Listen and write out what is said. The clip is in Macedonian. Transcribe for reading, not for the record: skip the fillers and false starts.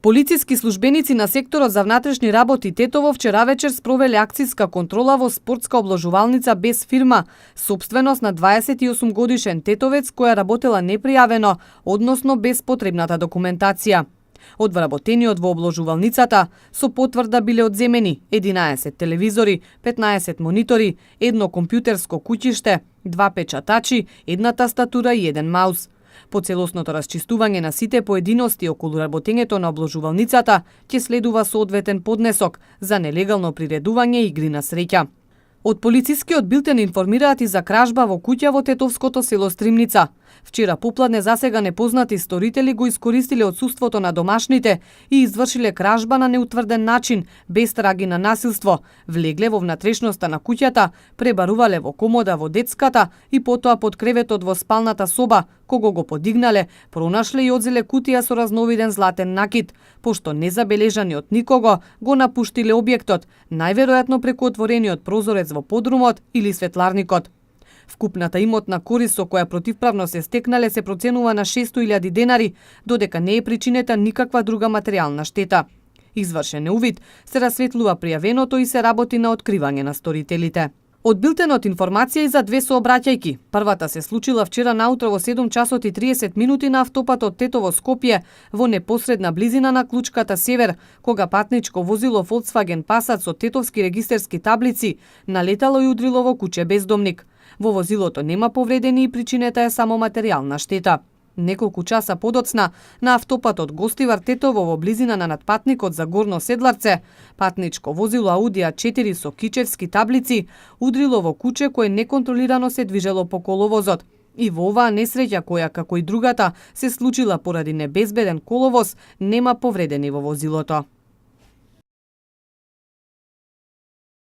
Полициски службеници на секторот за внатрешни работи Тетово вчера вечер спровеле акцијска контрола во спортска обложувалница без фирма, сопственост на 28 годишен тетовец која работела непријавено, односно без потребната документација. Од вработениот во обложувалницата со потврда биле одземени 11 телевизори, 15 монитори, едно компјутерско куќиште, 2 печатачи, една тастатура и еден маус. По целосното расчистување на сите поединости околу работењето на обложувалницата ќе следува соодветен поднесок за нелегално приредување и игри на среќа. Од полицискиот билтен информираат и за кражба во куќа во тетовското село Стримница. Вчера попладне засега непознати сторители го искористиле отсуството на домашните и извршиле кражба на неутврден начин, без траги на насилство. Влегле во внатрешноста на куќата, пребарувале во комода во детската и потоа под креветот во спалната соба, кого го подигнале, пронашле и одзеле кутија со разновиден златен накид, пошто незабележани од никого го напуштиле објектот, најверојатно преку отворениот прозорец во подрумот или светларникот. Вкупната имотна корист со која противправно се стекнале се проценува на 600.000 денари, додека не е причинета никаква друга материјална штета. Извршен е увид, се расветлува пријавеното и се работи на откривање на сторителите. Од билтенот информација и за две сообраќајки. Првата се случила вчера наутро во 7 часот и 30 минути на автопатот Тетово-Скопје во непосредна близина на Клучката Север, кога патничко возило Volkswagen Passat со тетовски регистерски таблици налетало и удрило во куќе бездомник. Во возилото нема повредени и причинета е само материјална штета. Неколку часа подоцна, на автопатот Гостивар Тетово во близина на надпатникот за Горно Седларце, патничко возило Audi A4 со кичевски таблици удрило во куче кое неконтролирано се движело по коловозот. И во оваа несреќа која, како и другата, се случила поради небезбеден коловоз, нема повредени во возилото.